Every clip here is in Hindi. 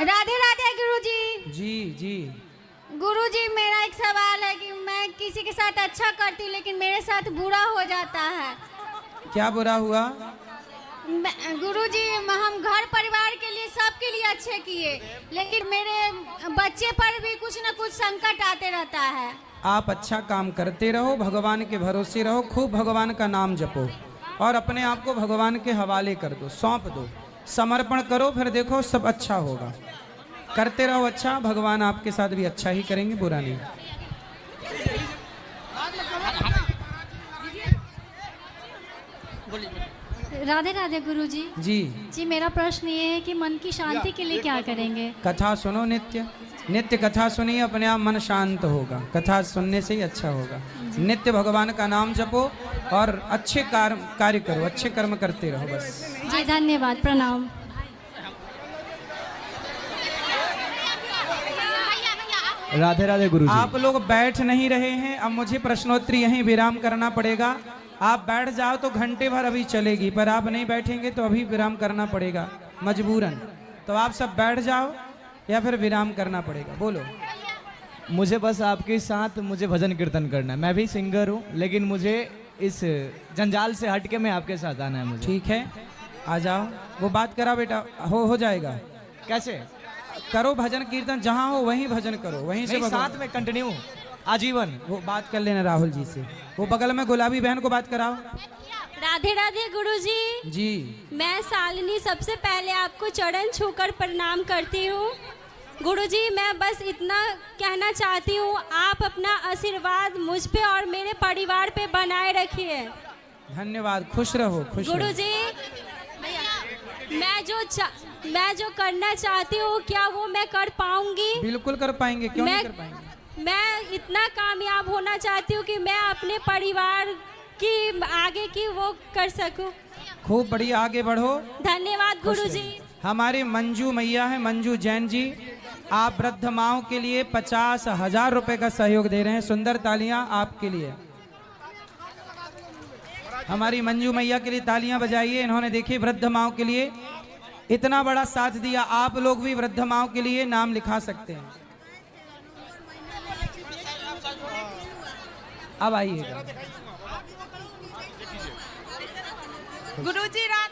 राधे राधे गुरुजी। जी जी। गुरुजी मेरा एक सवाल है कि मैं किसी के साथ अच्छा करती हूँ लेकिन मेरे साथ बुरा हो जाता है। क्या बुरा हुआ? गुरुजी हम घर परिवार के लिए सबके लिए अच्छे किए लेकिन मेरे बच्चे पर भी कुछ न कुछ संकट आते रहता है। आप अच्छा काम करते रहो, भगवान के भरोसे रहो, खूब भगवान का नाम जपो और अपने आप को भगवान के हवाले कर दो, सौंप दो, समर्पण करो, फिर देखो सब अच्छा होगा। करते रहो अच्छा, भगवान आपके साथ भी अच्छा ही करेंगे, बुरा नहीं। राधे राधे गुरुजी। जी जी मेरा प्रश्न ये है कि मन की शांति के लिए क्या करेंगे? कथा सुनो, नित्य नित्य कथा सुनिए, अपने आप मन शांत होगा। कथा सुनने से ही अच्छा होगा। नित्य भगवान का नाम जपो और अच्छे कार्य करो, अच्छे कर्म करते रहो बस। जी धन्यवाद, प्रणाम। राधे राधे गुरुजी। आप लोग बैठ नहीं रहे हैं, अब मुझे प्रश्नोत्तरी यहीं विराम करना पड़ेगा। आप बैठ जाओ तो घंटे भर अभी चलेगी, पर आप नहीं बैठेंगे तो अभी विराम करना पड़ेगा मजबूरन। तो आप सब बैठ जाओ या फिर विराम करना पड़ेगा। बोलो। मुझे बस आपके साथ मुझे भजन कीर्तन करना है। मैं भी सिंगर हूँ लेकिन मुझे इस जंजाल से हट के मैं आपके साथ आना है मुझे। ठीक है, आ जाओ। वो बात करा बेटा, हो जाएगा। कैसे करो भजन कीर्तन, जहाँ हो वहीं भजन करो, वहीं से साथ में कंटिन्यू आजीवन। वो बात कर लेना राहुल जी से। वो बगल में गुलाबी बहन को बात कराओ। राधे राधे गुरुजी। जी मैं शालिनी सबसे पहले आपको चरण छूकर प्रणाम करती हूँ। गुरुजी मैं बस इतना कहना चाहती हूँ, आप अपना आशीर्वाद मुझ पे और मेरे परिवार पे बनाए रखिए। धन्यवाद, खुश रहो, खुश रहो। गुरुजी मैं जो करना चाहती हूँ क्या वो मैं कर पाऊंगी? बिल्कुल कर पाएंगे, क्यों नहीं कर पाएंगे। मैं इतना कामयाब होना चाहती हूँ कि मैं अपने परिवार की आगे की वो कर सकूं। खूब बढ़िया, आगे बढ़ो। धन्यवाद गुरुजी। हमारी मंजू मैया है, मंजू जैन जी, आप वृद्ध माओं के लिए 50,000 रुपए का सहयोग दे रहे हैं। सुंदर तालियां आपके लिए। हमारी मंजू मैया के लिए तालियां बजाइए। इन्होंने देखिए वृद्ध माओं के लिए इतना बड़ा साथ दिया। आप लोग भी वृद्ध माओं के लिए नाम लिखा सकते हैं। अब आइएगा गुरुजी। रात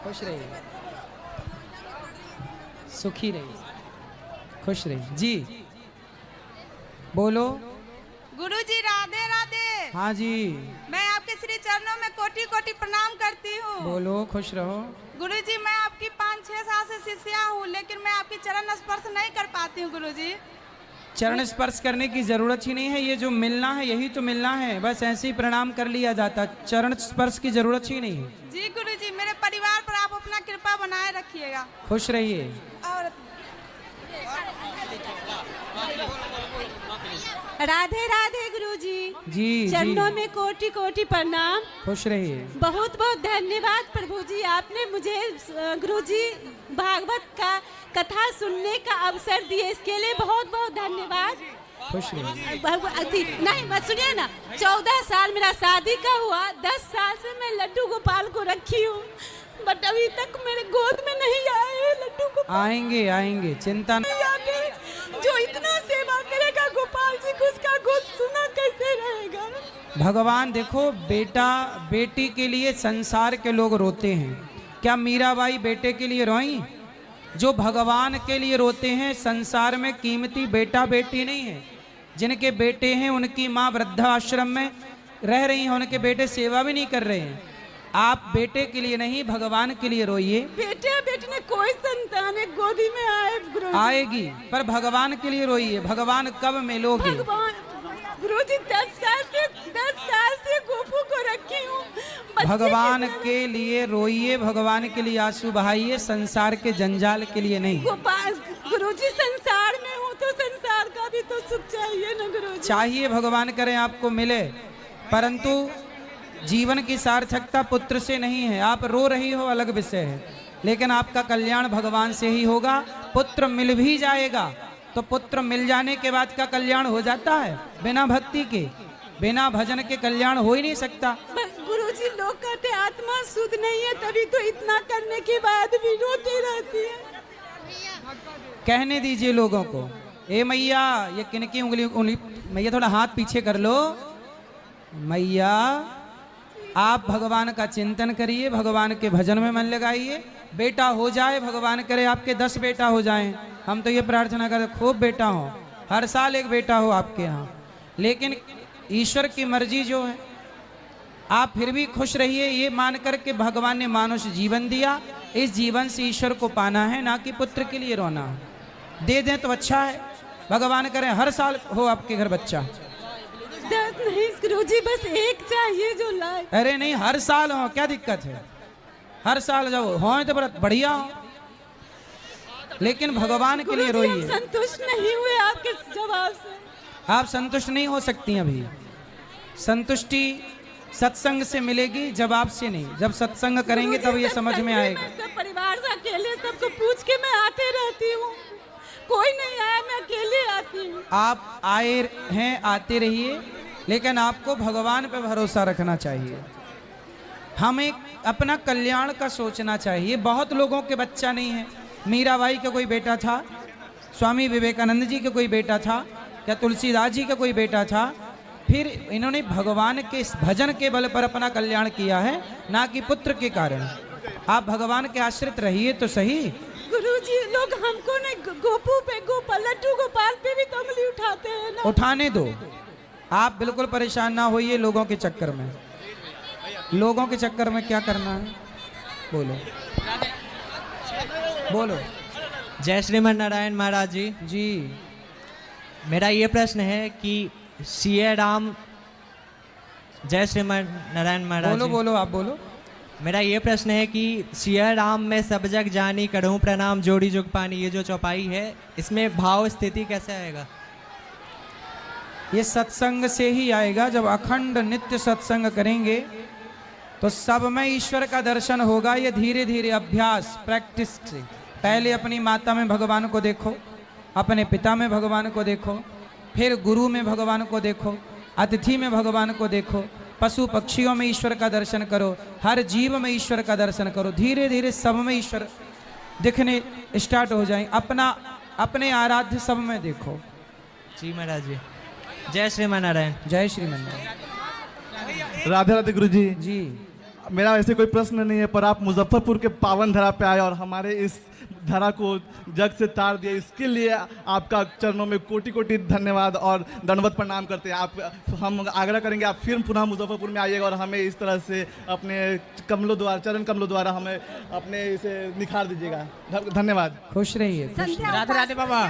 खुश रहिए, सुखी रहिए, खुश रहिए। जी बोलो। गुरुजी राधे राधे। हाँ जी। मैं आपके श्री चरणों में कोटि कोटि प्रणाम करती हूँ। बोलो, खुश रहो। गुरुजी मैं आपकी 5-6 साल से शिष्या हूँ लेकिन मैं आपकी चरण स्पर्श नहीं कर पाती हूँ। गुरुजी चरण स्पर्श करने की जरूरत ही नहीं है, ये जो मिलना है यही तो मिलना है, बस ऐसे ही प्रणाम कर लिया जाता, चरण स्पर्श की जरूरत ही नहीं है। जी गुरुजी मेरे परिवार पर आप अपना कृपा बनाए रखिएगा। खुश रहिए। और राधे राधे गुरुजी। जी चरणों जी। में कोटि कोटि प्रणाम। खुश रहिए। बहुत बहुत धन्यवाद प्रभु जी, आपने मुझे गुरुजी भागवत का कथा सुनने का अवसर दिए, इसके लिए बहुत बहुत धन्यवाद। खुश रहिए। नहीं मत सुनिए ना, 14 साल मेरा शादी का हुआ, 10 साल से मैं लड्डू गोपाल को रखी हूँ बट अभी तक मेरे गोद में नहीं आए लड्डू गोपाल। आएंगे आएंगे, चिंता नहीं। जो इतना सेवा करेगा गोपाल जी को, उसका गोद सुना कैसे रहेगा? भगवान देखो, बेटा बेटी के लिए संसार के लोग रोते हैं, क्या मीराबाई बेटे के लिए रोई? जो भगवान के लिए रोते हैं, संसार में कीमती बेटा बेटी नहीं है। जिनके बेटे हैं उनकी माँ वृद्धाश्रम में रह रही हैं, उनके बेटे सेवा भी नहीं कर रहे हैं। आप बेटे के लिए नहीं, भगवान के लिए रोइए। बेटे बेटी ने कोई संतान है गोदी में आए गुरुजी। आएगी, पर भगवान के लिए रोइए। भगवान कब मिलोगे? भगवान गुरुजी 10 साल से गोपू को रखी हूँ। भगवान के लिए रोइए, भगवान के लिए आंसू बहाइए, संसार के जंजाल के लिए नहीं। गोपाल गुरुजी संसार में हूँ तो संसार का भी तो सुख चाहिए ना गुरुजी। चाहिए, भगवान करें आपको मिले, परंतु जीवन की सार्थकता पुत्र से नहीं है। आप रो रही हो अलग विषय है, लेकिन आपका कल्याण भगवान से ही होगा। पुत्र मिल भी जाएगा तो पुत्र मिल जाने के बाद का कल्याण हो जाता है, बिना भक्ति के, बिना भजन के कल्याण हो ही नहीं सकता। गुरुजी गुरुजी लोग कहते आत्मा शुद्ध नहीं है, तभी तो इतना करने के बाद भी रोती रहती है। कहने दीजिए लोगों को। ए मैया, ये किनकी उंगली मैया थोड़ा हाथ पीछे कर लो। मैया, आप भगवान का चिंतन करिए, भगवान के भजन में मन लगाइए। बेटा हो जाए, भगवान करे आपके 10 बेटा हो जाएं। हम तो ये प्रार्थना करते खूब बेटा हो, हर साल एक बेटा हो आपके यहाँ। लेकिन ईश्वर की मर्जी जो है, आप फिर भी खुश रहिए ये मान कर के भगवान ने मानुष जीवन दिया, इस जीवन से ईश्वर को पाना है, ना कि पुत्र के लिए रोना। दे दें तो अच्छा है, भगवान करें हर साल हो आपके घर बच्चा। 10 नहीं गुरुजी, बस एक चाहिए जो लाए। अरे नहीं, हर साल हो, क्या दिक्कत है? हर साल जाओ हो तो बड़ा बढ़िया हो, लेकिन भगवान के लिए गुरुजी, हम रोइए। संतुष्ट नहीं हुए आपके जवाब से। आप संतुष्ट नहीं हो सकती अभी। संतुष्टि सत्संग से मिलेगी, जब आपसे नहीं। जब सत्संग करेंगे तब ये समझ में आएगा। मैं सब परिवार से अकेले सबको पूछ के मैं आते रहती हूँ, कोई नहीं आया, मैं अकेले आती हूँ। आप आए हैं, आते रहिए, लेकिन आपको भगवान पे भरोसा रखना चाहिए। हमें अपना कल्याण का सोचना चाहिए। बहुत लोगों के बच्चा नहीं है। मीराबाई का कोई बेटा था, स्वामी विवेकानंद जी का कोई बेटा था, क्या तुलसीदास जी का कोई बेटा था। फिर इन्होंने भगवान के भजन के बल पर अपना कल्याण किया है, ना कि पुत्र के कारण। आप भगवान के आश्रित रहिए तो सही। गुरुजी, लोग हमको नहीं, गोपू पे, गोपाल, लड्डू गोपाल पे भी तो उंगली उठाते हैं ना। उठाने दो, आप बिल्कुल परेशान ना होइए लोगों के चक्कर में। लोगों के चक्कर में क्या करना है, बोलो बोलो। जय श्रीमन नारायण महाराज जी। जी, मेरा ये प्रश्न है कि सिया राम, जय श्रीमन नारायण महाराज बोलो जी। बोलो, आप बोलो। मेरा ये प्रश्न है कि सिया राम में सब जग जानी, करूँ प्रणाम जोड़ी जुग पानी, ये जो चौपाई है, इसमें भाव स्थिति कैसे आएगा? ये सत्संग से ही आएगा। जब अखंड नित्य सत्संग करेंगे तो सब में ईश्वर का दर्शन होगा। ये धीरे धीरे अभ्यास, प्रैक्टिस से। पहले अपनी माता में भगवान को देखो, अपने पिता में भगवान को देखो, फिर गुरु में भगवान को देखो, अतिथि में भगवान को देखो, पशु पक्षियों में ईश्वर का दर्शन करो, हर जीव में ईश्वर का दर्शन करो। धीरे धीरे सब में ईश्वर दिखने स्टार्ट हो जाए। अपने आराध्य सब में देखो। जी महाराज जी, जय श्रीमन नारायण। जय श्री नारायण। राधे राधे गुरुजी। जी, मेरा ऐसे कोई प्रश्न नहीं है, पर आप मुजफ्फरपुर के पावन धरा पे आए और हमारे इस धरा को जग से तार दिया, इसके लिए आपका चरणों में कोटि कोटि धन्यवाद और दंडवत प्रणाम करते हैं। आप, हम आग्रह करेंगे आप फिर पुनः मुजफ्फरपुर में आइएगा और हमें इस तरह से अपने कमलों द्वारा, चरण कमलों द्वारा हमें अपने इसे निखार दीजिएगा। धन्यवाद। खुश रहिए। राधे राधे बाबा।